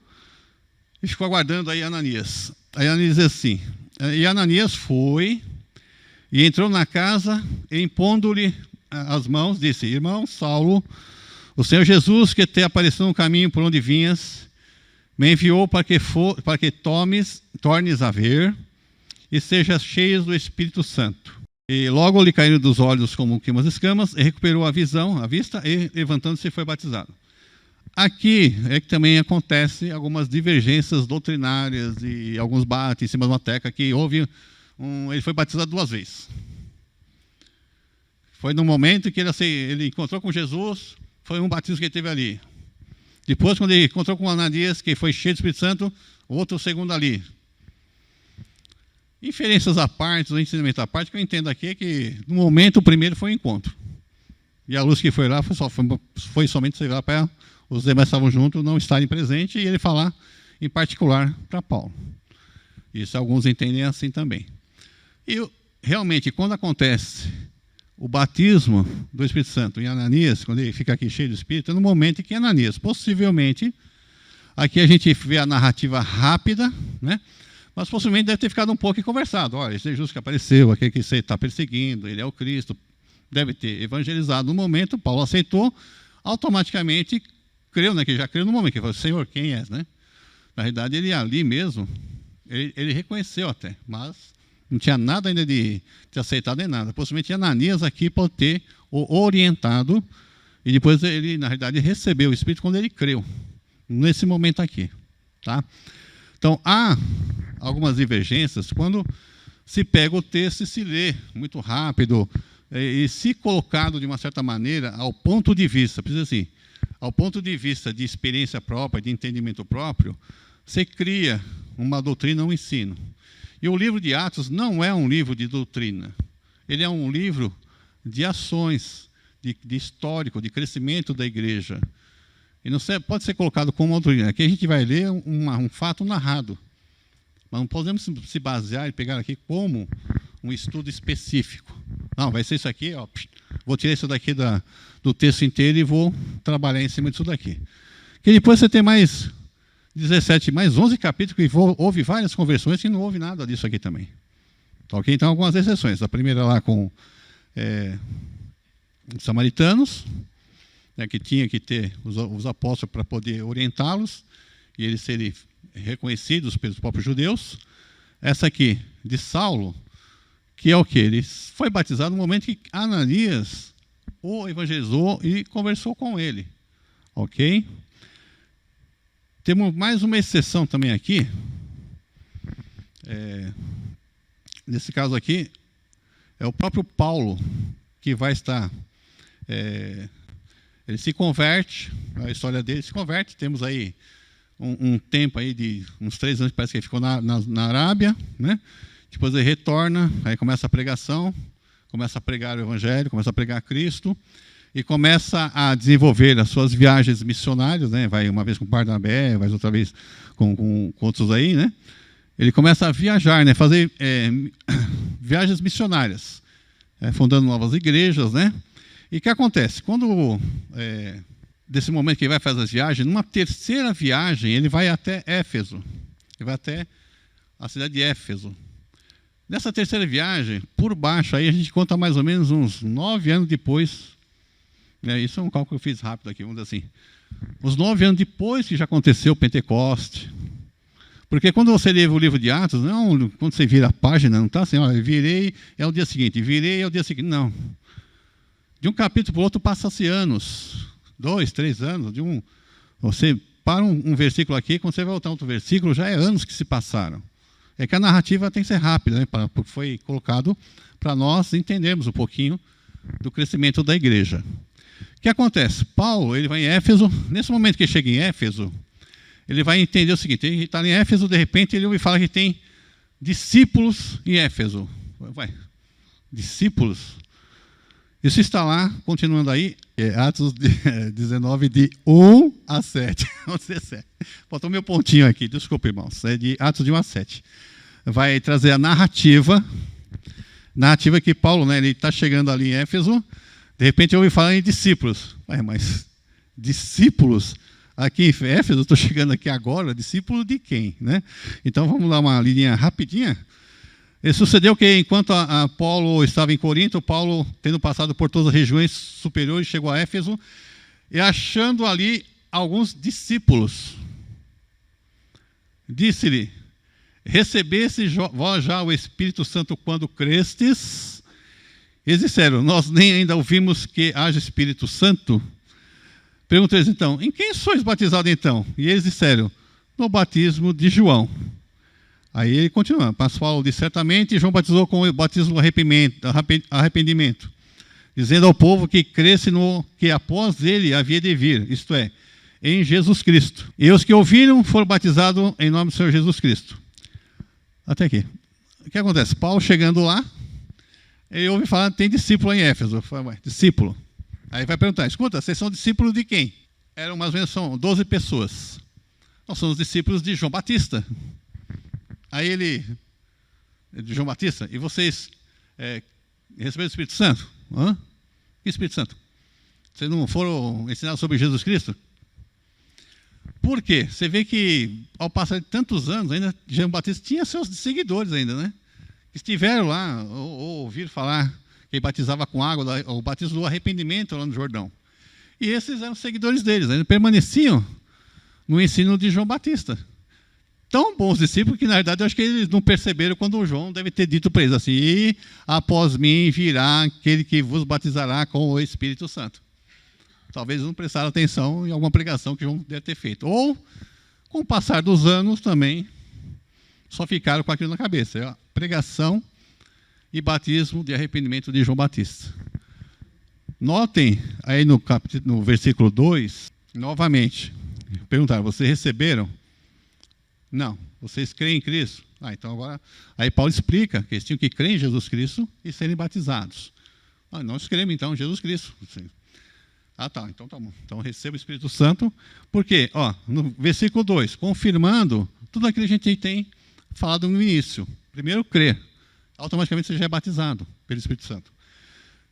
Speaker 1: e ficou aguardando aí Ananias. Aí Ananias diz assim, e Ananias foi e entrou na casa e impondo-lhe as mãos, disse: irmão Saulo, o Senhor Jesus, que te apareceu no caminho por onde vinhas, me enviou para que tornes a ver e sejas cheios do Espírito Santo. E logo lhe caíram dos olhos como que umas escamas, e recuperou a visão, a vista, e levantando-se foi batizado. Aqui é que também acontece algumas divergências doutrinárias e alguns batem em cima de uma tecla que houve ele foi batizado 2 vezes. Foi no momento que ele encontrou com Jesus, foi um batismo que ele teve ali. Depois, quando ele encontrou com Ananias, que foi cheio do Espírito Santo, outro segundo ali. Inferências à parte, o ensinamento à parte, que eu entendo aqui é que, no momento, o primeiro foi o encontro. E a luz que foi lá foi somente sei lá para os demais estavam juntos, não estarem presentes, e ele falar em particular para Paulo. Isso alguns entendem assim também. E realmente, quando acontece o batismo do Espírito Santo em Ananias, quando ele fica aqui cheio do Espírito, é no momento em que Ananias, possivelmente, aqui a gente vê a narrativa rápida, né? Mas possivelmente deve ter ficado um pouco e conversado. Olha, esse Jesus que apareceu, aquele que você está perseguindo, ele é o Cristo, deve ter evangelizado. No momento, Paulo aceitou, automaticamente creu, né? Que já creu no momento, que falou: Senhor, quem és, né? Na realidade, ele ali mesmo, ele reconheceu até, mas Não tinha nada ainda de aceitado nem nada. Possivelmente Ananias aqui pode ter o orientado, e depois ele, na realidade, recebeu o Espírito quando ele creu, nesse momento aqui. Tá? Então, há algumas divergências quando se pega o texto e se lê muito rápido, e se colocado de uma certa maneira ao ponto de vista, precisa assim, ao ponto de vista de experiência própria, de entendimento próprio, você cria uma doutrina, um ensino. E o livro de Atos não é um livro de doutrina. Ele é um livro de ações, de histórico, de crescimento da igreja. E não pode ser colocado como uma doutrina. Aqui a gente vai ler um fato narrado. Mas não podemos se basear e pegar aqui como um estudo específico. Não, vai ser isso aqui, ó, vou tirar isso daqui do texto inteiro e vou trabalhar em cima disso daqui. Que depois você tem mais 17, mais 11 capítulos que houve várias conversões e não houve nada disso aqui também. Tá, ok? Então, algumas exceções. A primeira lá com os samaritanos, né, que tinha que ter os apóstolos para poder orientá-los e eles serem reconhecidos pelos próprios judeus. Essa aqui, de Saulo, que é o quê? Ele foi batizado no momento que Ananias o evangelizou e conversou com ele. Ok? Temos mais uma exceção também aqui. Nesse caso aqui, é o próprio Paulo que vai estar... ele se converte, a história dele se converte. Temos aí um tempo aí de uns 3 anos, parece que ele ficou na Arábia, né? Depois ele retorna, aí começa a pregação, começa a pregar o Evangelho, começa a pregar Cristo, e começa a desenvolver as suas viagens missionárias, né? Vai uma vez com Barnabé, vai outra vez com outros aí, né? Ele começa a viajar, né? Fazer viagens missionárias, fundando novas igrejas, né? E o que acontece? Quando, desse momento que ele vai fazer as viagens, numa terceira viagem, ele vai até Éfeso. Ele vai até a cidade de Éfeso. Nessa terceira viagem, por baixo, aí a gente conta mais ou menos uns 9 anos depois. Isso é um cálculo que eu fiz rápido aqui, vamos dizer assim. Uns 9 anos depois que já aconteceu o Pentecoste. Porque quando você lê o livro de Atos, não, quando você vira a página, não está assim, olha, virei, é o dia seguinte, virei, é o dia seguinte. Não. De um capítulo para o outro passa-se anos. 2, 3 anos. Você para um versículo aqui, quando você vai voltar a outro versículo, já é anos que se passaram. É que a narrativa tem que ser rápida, né? Porque foi colocado para nós entendermos um pouquinho do crescimento da igreja. O que acontece? Paulo, ele vai em Éfeso. Nesse momento que ele chega em Éfeso, ele vai entender o seguinte: ele está em Éfeso, de repente ele ouve falar que tem discípulos em Éfeso. Discípulos? Isso está lá, continuando aí, Atos 19, de 1 a 7. Faltou meu pontinho aqui, desculpa, irmãos. É de Atos de 1 a 7. Vai trazer a narrativa que Paulo, né, ele está chegando ali em Éfeso, de repente eu ouvi falar em discípulos. Mas discípulos? Aqui em Éfeso, estou chegando aqui agora, discípulo de quem? Né? Então vamos dar uma linha rapidinha. E sucedeu que, enquanto Paulo estava em Corinto, Paulo, tendo passado por todas as regiões superiores, chegou a Éfeso, e achando ali alguns discípulos, disse-lhe: recebesse vós já o Espírito Santo quando crestes? Eles disseram: nós nem ainda ouvimos que haja Espírito Santo. Perguntou eles então: em quem sois batizados então? E eles disseram: no batismo de João. Aí ele continua, Paulo diz: certamente João batizou com o batismo do arrependimento, dizendo ao povo que cresce no que após ele havia de vir, isto é, em Jesus Cristo. E os que ouviram foram batizados em nome do Senhor Jesus Cristo. Até aqui. O que acontece? Paulo chegando lá, ele ouve falar, tem discípulo em Éfeso. Fala, discípulo. Aí vai perguntar: escuta, vocês são discípulos de quem? Eram mais ou menos 12 pessoas. Nós somos discípulos de João Batista. Aí ele, de João Batista, e vocês receberam o Espírito Santo? Hã? Que Espírito Santo? Vocês não foram ensinados sobre Jesus Cristo? Por quê? Você vê que, ao passar de tantos anos, ainda João Batista tinha seus seguidores ainda, né? Que estiveram lá, ou ouviram falar que ele batizava com água, o batismo do arrependimento lá no Jordão. E esses eram seguidores deles, ainda permaneciam no ensino de João Batista. tão bons discípulos que, na verdade, eu acho que eles não perceberam quando o João deve ter dito para eles assim: e após mim virá aquele que vos batizará com o Espírito Santo. Talvez não prestaram atenção em alguma pregação que João deve ter feito. Ou, com o passar dos anos, também só ficaram com aquilo na cabeça. É a pregação e batismo de arrependimento de João Batista. Notem aí no versículo 2, novamente, perguntaram: vocês receberam? Não. Vocês creem em Cristo? Então agora... Aí Paulo explica que eles tinham que crer em Jesus Cristo e serem batizados. Nós cremos então em Jesus Cristo. Tá, então tá bom. Então receba o Espírito Santo. Por quê? No versículo 2, confirmando tudo aquilo que a gente tem falado no início. Primeiro, crer. Automaticamente você já é batizado pelo Espírito Santo.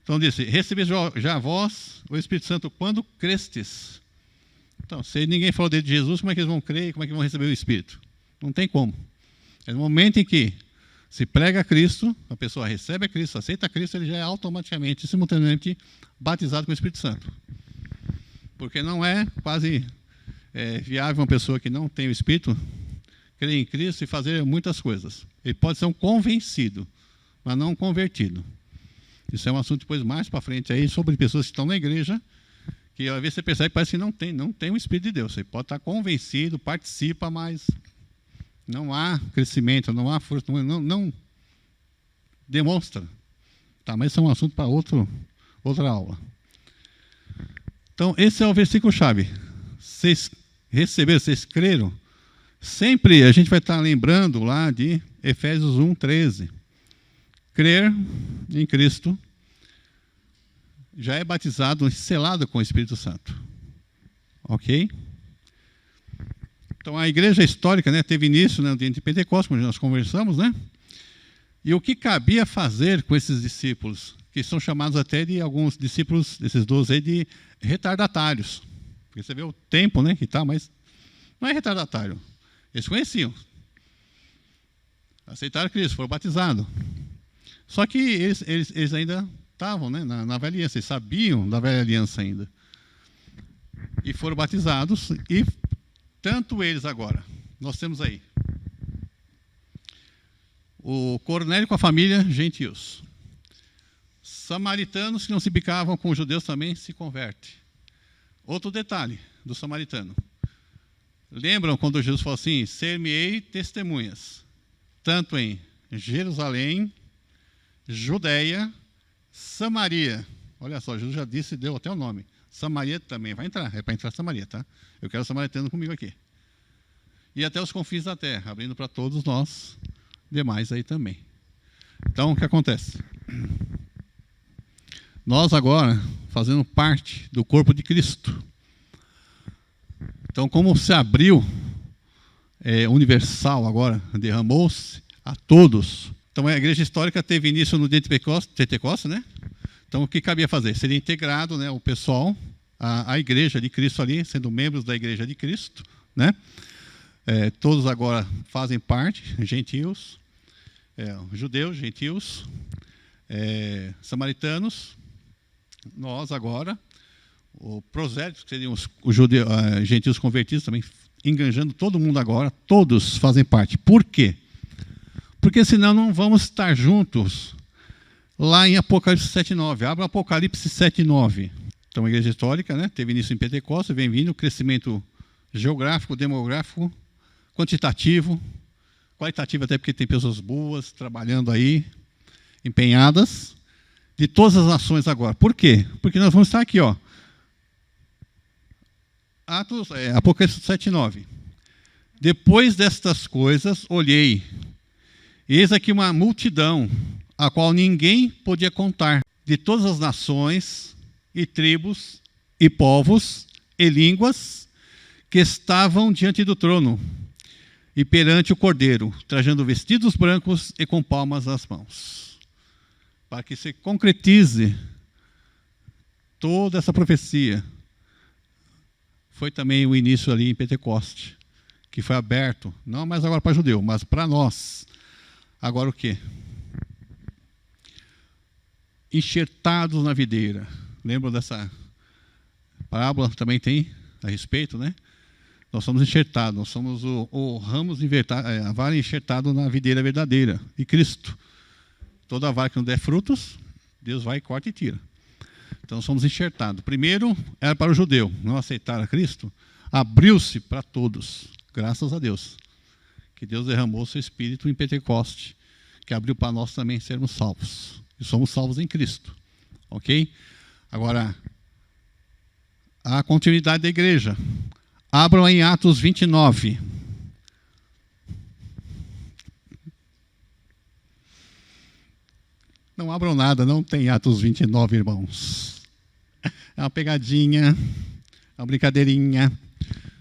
Speaker 1: Então disse: recebeis já vós o Espírito Santo quando crestes. Então, se ninguém falou de Jesus, como é que eles vão crer e como é que vão receber o Espírito? Não tem como. É no momento em que se prega a Cristo, a pessoa recebe a Cristo, aceita a Cristo, ele já é automaticamente, simultaneamente, batizado com o Espírito Santo. Porque não é quase viável uma pessoa que não tem o Espírito crer em Cristo e fazer muitas coisas. Ele pode ser um convencido, mas não um convertido. Isso é um assunto depois mais para frente aí, sobre pessoas que estão na igreja, que às vezes você percebe que parece que não tem o Espírito de Deus. Você pode estar convencido, participa, mas não há crescimento, não há força, não demonstra. Tá, mas isso é um assunto para outra aula. Então, esse é o versículo-chave. Vocês receberam, vocês creram? Sempre a gente vai estar lembrando lá de Efésios 1:13. Crer em Cristo já é batizado e selado com o Espírito Santo. Ok? Então, a igreja histórica, né, teve início no dia de Pentecostes, como nós conversamos, né? E o que cabia fazer com esses discípulos, que são chamados até de alguns discípulos, desses 12 aí, de retardatários. Porque você vê o tempo, né, que está, mas não é retardatário. Eles conheciam. Aceitaram Cristo, foram batizados. Só que eles ainda estavam, né, na velha aliança, eles sabiam da velha aliança ainda. E foram batizados, e tanto eles agora, nós temos aí o Cornélio com a família, gentios. Samaritanos que não se bicavam com os judeus também se convertem. Outro detalhe do samaritano. Lembram quando Jesus falou assim: ser-me-ei testemunhas, tanto em Jerusalém, Judeia, Samaria. Olha só, Jesus já disse, deu até o nome. Samaria também vai entrar, é para entrar Samaria, tá? Eu quero samaritano comigo aqui. E até os confins da terra, abrindo para todos nós demais aí também. Então, o que acontece? Nós agora, fazendo parte do corpo de Cristo. Então, como se abriu universal agora, derramou-se a todos. Então, a igreja histórica teve início no dia de Pentecostes, né? Então, o que cabia fazer? Seria integrado, né, o pessoal, a igreja de Cristo ali, sendo membros da igreja de Cristo, né? Todos agora fazem parte, gentios, judeus, gentios, samaritanos, nós agora, o prosélitos, que seriam os gentios convertidos também, enganjando todo mundo agora, todos fazem parte. Por quê? Porque senão não vamos estar juntos lá em Apocalipse 7:9. Abra Apocalipse 7:9. Então, a igreja histórica, né, teve início em Pentecostes, vem vindo crescimento geográfico, demográfico, quantitativo, qualitativo até porque tem pessoas boas trabalhando aí, empenhadas, de todas as nações agora. Por quê? Porque nós vamos estar aqui, ó. Apocalipse 7:9. Depois destas coisas, olhei, eis aqui uma multidão, a qual ninguém podia contar, de todas as nações, e tribos, e povos, e línguas, que estavam diante do trono, e perante o Cordeiro, trajando vestidos brancos e com palmas nas mãos. Para que se concretize toda essa profecia, foi também o início ali em Pentecoste, que foi aberto, não mais agora para judeu, mas para nós. Agora o quê? Enxertados na videira. Lembram dessa parábola? Também tem a respeito, né? Nós somos enxertados, nós somos o ramos a vara enxertado na videira verdadeira, de Cristo. Toda vara que não der frutos, Deus vai, corta e tira. Então somos enxertados. Primeiro era para o judeu, não aceitar a Cristo, abriu-se para todos, graças a Deus. Que Deus derramou o seu Espírito em Pentecoste, que abriu para nós também sermos salvos. E somos salvos em Cristo. Ok? Agora, a continuidade da igreja. Abram em Atos 29. Não abram nada, não tem Atos 29, irmãos. É uma pegadinha, é uma brincadeirinha.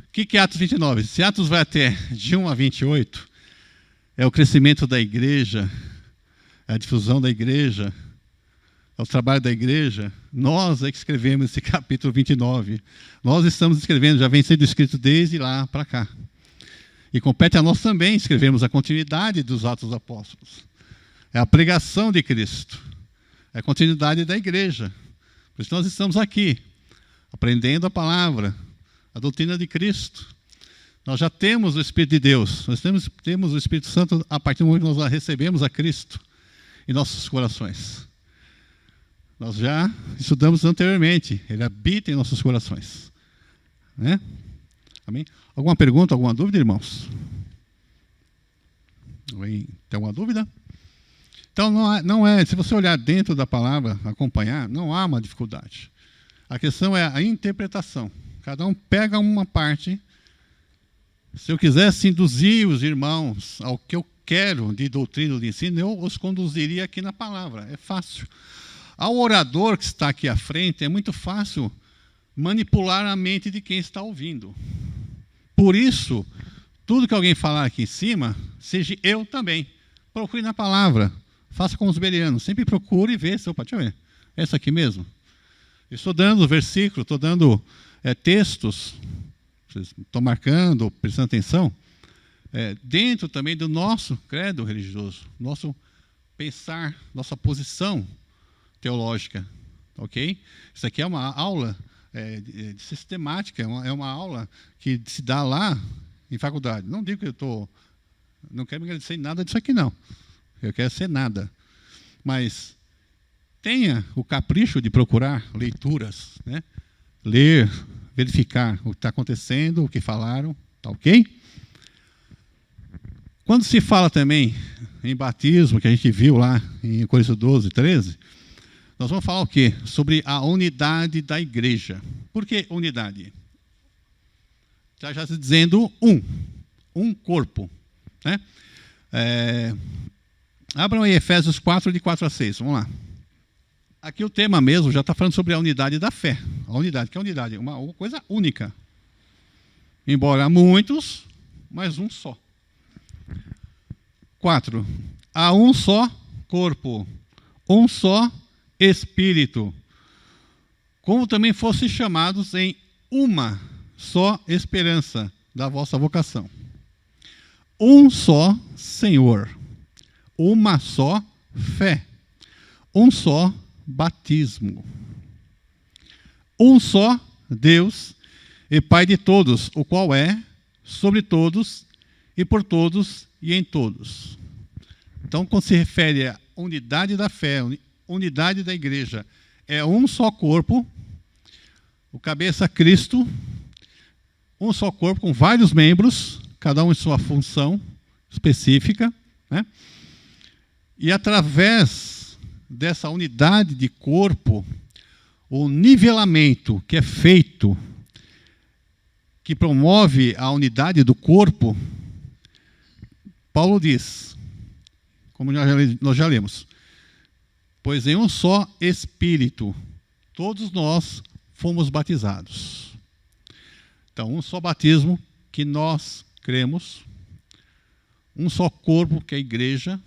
Speaker 1: O que é Atos 29? Se Atos vai até de 1 a 28, é o crescimento da igreja, é a difusão da igreja, é o trabalho da igreja. Nós é que escrevemos esse capítulo 29. Nós estamos escrevendo, já vem sendo escrito desde lá para cá. E compete a nós também escrevermos a continuidade dos Atos dos Apóstolos. É a pregação de Cristo. É a continuidade da igreja. Por isso nós estamos aqui, aprendendo a palavra, a doutrina de Cristo. Nós já temos o Espírito de Deus. Nós temos o Espírito Santo a partir do momento que nós recebemos a Cristo em nossos corações. Nós já estudamos anteriormente. Ele habita em nossos corações. Né? Amém? Alguma pergunta, alguma dúvida, irmãos? Tem alguma dúvida? Então, se você olhar dentro da palavra, acompanhar, não há uma dificuldade. A questão é a interpretação. Cada um pega uma parte. Se eu quisesse induzir os irmãos ao que eu quero de doutrina de ensino, eu os conduziria aqui na palavra. É fácil. Ao orador que está aqui à frente, é muito fácil manipular a mente de quem está ouvindo. Por isso, tudo que alguém falar aqui em cima, seja eu também. Procure na palavra. Faça como os bereanos. Sempre procure e veja. Opa, deixa eu ver. É essa aqui mesmo? Eu estou dando versículo, estou dando textos. Vocês estão marcando, prestando atenção. Dentro também do nosso credo religioso. Nosso pensar, nossa posição teológica, ok? Isso aqui é uma aula de sistemática, é uma aula que se dá lá em faculdade. Não digo que não quero me agradecer em nada disso aqui, não. Eu quero ser nada. Mas tenha o capricho de procurar leituras, né? Ler, verificar o que está acontecendo, o que falaram, tá ok? Quando se fala também em batismo, que a gente viu lá em Coríntios 12, 13, nós vamos falar o quê? Sobre a unidade da igreja. Por que unidade? Está já se dizendo um corpo. Né? Abram aí Efésios 4, de 4 a 6. Vamos lá. Aqui o tema mesmo já está falando sobre a unidade da fé. A unidade, que é a unidade? Uma coisa única. Embora muitos, mas um só. 4. Há um só corpo, um só Espírito, como também fossem chamados em uma só esperança da vossa vocação. Um só Senhor, uma só fé, um só batismo. Um só Deus e Pai de todos, o qual é sobre todos e por todos e em todos. Então, quando se refere à unidade da fé, unidade da igreja, é um só corpo, o cabeça Cristo, um só corpo com vários membros, cada um em sua função específica, né? E através dessa unidade de corpo, o nivelamento que é feito, que promove a unidade do corpo, Paulo diz, como nós já lemos, pois em um só Espírito, todos nós fomos batizados. Então, um só batismo que nós cremos, um só corpo que é a igreja,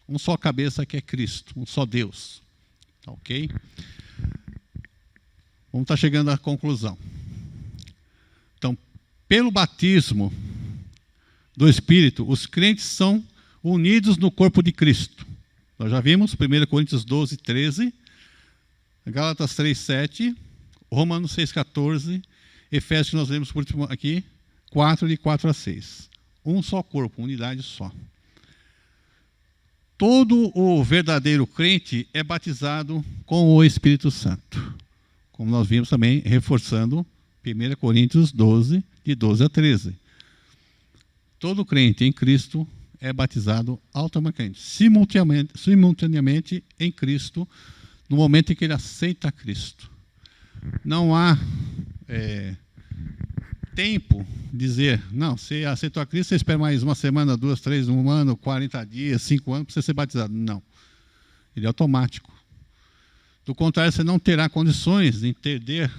Speaker 1: um só cabeça que é Cristo, um só Deus. Ok? Vamos estar chegando à conclusão. Então, pelo batismo do Espírito, os crentes são unidos no corpo de Cristo. Nós já vimos 1 Coríntios 12, 13, Gálatas 3, 7, Romanos 6, 14, Efésios, que nós lemos por último aqui, 4, de 4 a 6. Um só corpo, unidade só. Todo o verdadeiro crente é batizado com o Espírito Santo. Como nós vimos também, reforçando 1 Coríntios 12, de 12 a 13. Todo crente em Cristo é batizado automaticamente, simultaneamente em Cristo, no momento em que ele aceita Cristo. Não há tempo de dizer, não, você aceitou a Cristo, você espera mais uma semana, 2, 3, 1 ano, 40 dias, 5 anos para você ser batizado. Não. Ele é automático. Do contrário, você não terá condições de entender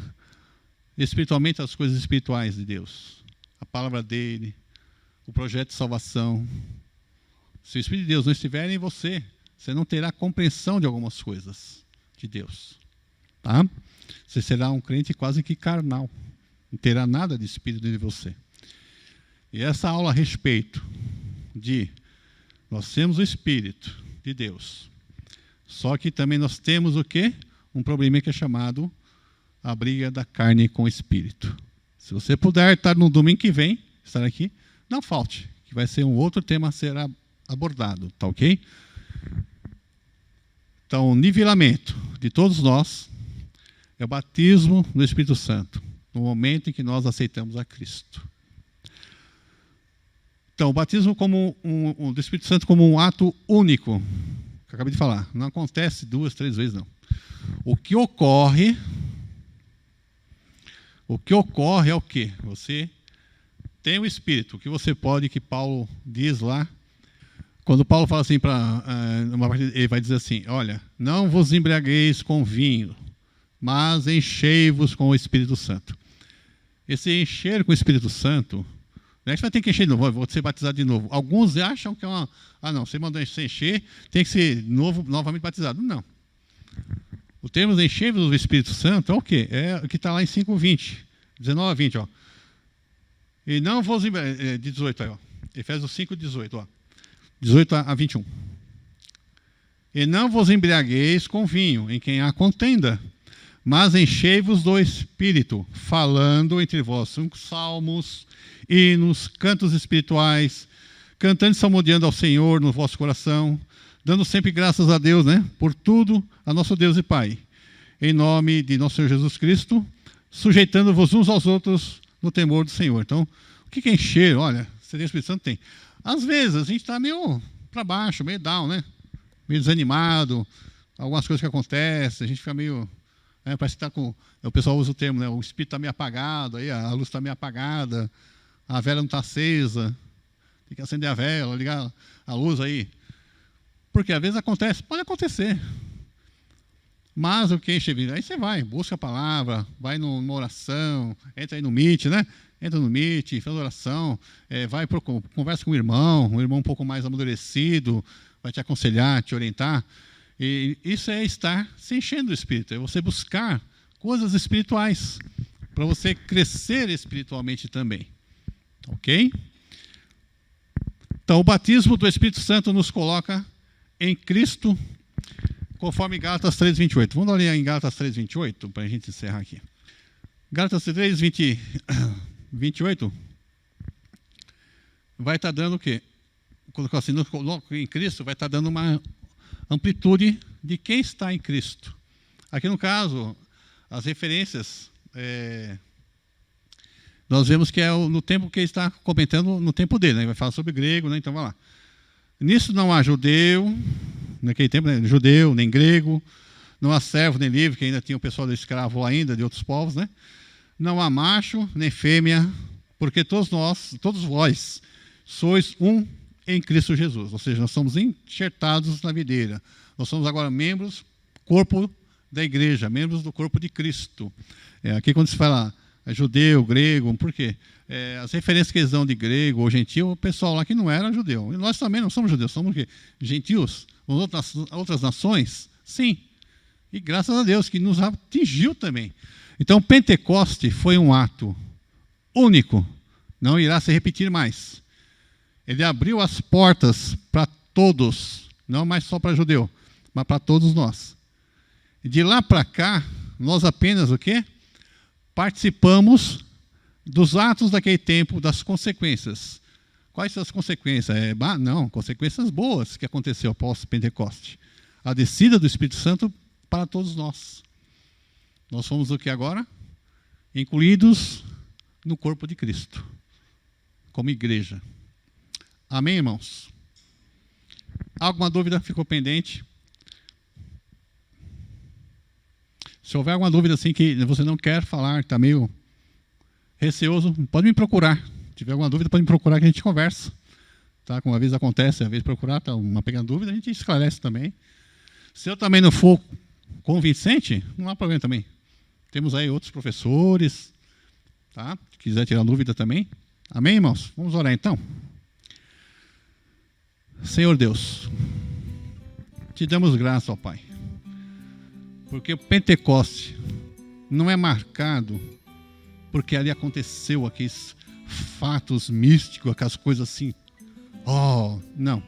Speaker 1: espiritualmente as coisas espirituais de Deus. A palavra dele, o projeto de salvação. Se o Espírito de Deus não estiver em você, você não terá compreensão de algumas coisas de Deus. Tá? Você será um crente quase que carnal. Não terá nada de Espírito dentro de você. E essa aula a respeito de nós temos o Espírito de Deus. Só que também nós temos o quê? Um problema que é chamado a briga da carne com o Espírito. Se você puder estar no domingo que vem, estar aqui, não falte, que vai ser um outro tema a ser abordado, tá ok? Então, o nivelamento de todos nós é o batismo do Espírito Santo, no momento em que nós aceitamos a Cristo. Então, o batismo do Espírito Santo como um ato único, que eu acabei de falar, não acontece 2, 3 vezes, não. O que ocorre é o quê? Você tem o Espírito, o que você pode, que Paulo diz lá, quando Paulo fala assim, ele vai dizer assim, olha, não vos embriagueis com vinho, mas enchei-vos com o Espírito Santo. Esse encher com o Espírito Santo, a gente vai ter que encher de novo, vou ser batizado de novo. Alguns acham que é uma... não, você mandou encher, tem que ser novamente batizado. Não. O termo encher-vos do Espírito Santo é o quê? É o que está lá em 5:20, 19 a 20, ó. E não vos embriagueis, 18 aí, ó. Efésios 5:18, ó. 18 a 21. E não vos embriagueis com vinho, em quem há contenda, mas enchei-vos do Espírito, falando entre vós salmos, hinos, cantos espirituais, cantando e salmodiando ao Senhor no vosso coração, dando sempre graças a Deus, né, por tudo, a nosso Deus e Pai, em nome de nosso Senhor Jesus Cristo, sujeitando-vos uns aos outros no temor do Senhor. Então, o que é encher? Olha, você tem o Espírito Santo? Tem. Às vezes, a gente está meio para baixo, meio down, né? Meio desanimado, algumas coisas que acontecem, a gente fica meio... parece que está com... O pessoal usa o termo, né? O espírito está meio apagado, aí a luz está meio apagada, a vela não está acesa, tem que acender a vela, ligar a luz aí. Porque às vezes acontece, pode acontecer. Mas o que enche vida? Aí você vai, busca a palavra, vai numa oração, entra aí no Meet, né? Entra no Meet, faz oração, conversa com um irmão um pouco mais amadurecido, vai te aconselhar, te orientar. E isso é estar se enchendo do Espírito, é você buscar coisas espirituais, para você crescer espiritualmente também. Ok? Então, o batismo do Espírito Santo nos coloca em Cristo, conforme Gálatas 3:28. Vamos olhar em Gálatas 3:28, para a gente encerrar aqui. Gálatas 3:28 vai estar dando o quê? Colocou assim, em Cristo, vai estar dando uma amplitude de quem está em Cristo. Aqui no caso, as referências, nós vemos que é no tempo que ele está comentando, no tempo dele, né? Vai falar sobre grego, né? Então vai lá. Nisso não há judeu, naquele tempo, né? Judeu, nem grego, não há servo nem livre, que ainda tinha o pessoal do escravo ainda, de outros povos, né? Não há macho nem fêmea, porque todos vós, sois um em Cristo Jesus. Ou seja, nós somos enxertados na videira. Nós somos agora membros, corpo da igreja, membros do corpo de Cristo. Aqui quando se fala judeu, grego, por quê? As referências que eles dão de grego ou gentil, o pessoal lá que não era judeu. E nós também não somos judeus, somos o quê? Gentios? Outras nações? Sim. E graças a Deus que nos atingiu também. Então, Pentecoste foi um ato único, não irá se repetir mais. Ele abriu as portas para todos, não mais só para judeu, mas para todos nós. E de lá para cá, nós apenas o quê? Participamos dos atos daquele tempo, das consequências. Quais são as consequências? Não, consequências boas que aconteceu após Pentecoste. A descida do Espírito Santo para todos nós. Nós fomos o que agora? Incluídos no corpo de Cristo, como igreja. Amém, irmãos? Alguma dúvida ficou pendente? Se houver alguma dúvida assim que você não quer falar, está meio receoso, pode me procurar. Se tiver alguma dúvida, pode me procurar que a gente conversa. Tá? Como às vezes acontece, às vezes procurar, tá uma pegando dúvida, a gente esclarece também. Se eu também não for convincente, não há problema também. Temos aí outros professores, tá? Se quiser tirar dúvida também. Amém, irmãos? Vamos orar então. Senhor Deus, te damos graça, ó Pai, porque o Pentecoste não é marcado porque ali aconteceu aqueles fatos místicos, aquelas coisas assim. Não.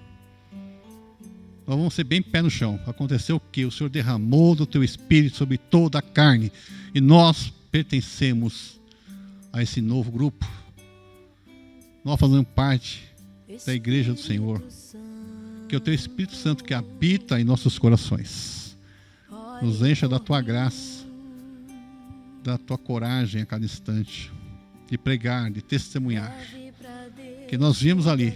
Speaker 1: Nós vamos ser bem pé no chão. Aconteceu o quê? O Senhor derramou do teu Espírito sobre toda a carne. E nós pertencemos a esse novo grupo. Nós fazemos parte da igreja do Senhor. Que o teu Espírito Santo que habita em nossos corações nos encha da tua graça, da tua coragem a cada instante, de pregar, de testemunhar. Que nós vimos ali,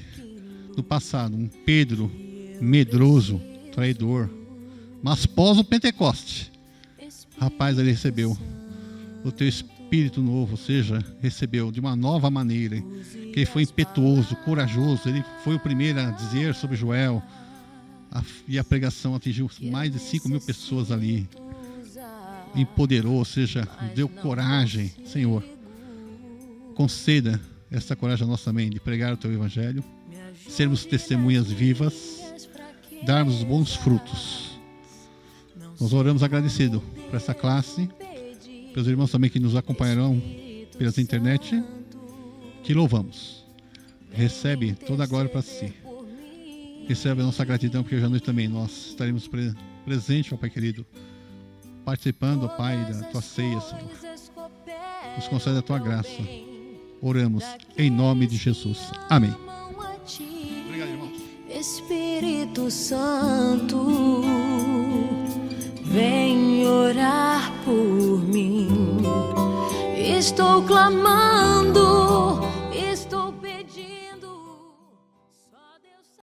Speaker 1: no passado, um Pedro medroso, traidor, mas pós o Pentecoste, rapaz, ele recebeu o teu Espírito novo, ou seja, recebeu de uma nova maneira, que ele foi impetuoso, corajoso, ele foi o primeiro a dizer sobre Joel, e a pregação atingiu mais de 5.000 pessoas ali, empoderou, ou seja, deu coragem. Senhor, conceda essa coragem a nós também, de pregar o teu Evangelho, sermos testemunhas vivas, darmos os bons frutos. Nós oramos agradecido por essa classe, pelos irmãos também que nos acompanharão pelas internet, te louvamos. Recebe toda a glória para si. Recebe a nossa gratidão, porque hoje à noite também nós estaremos presentes, ó Pai querido, participando, ó Pai, da tua ceia, Senhor. Nos concede a tua graça. Oramos em nome de Jesus. Amém. Obrigado, irmãos.
Speaker 3: Espírito Santo, vem orar por mim. Estou clamando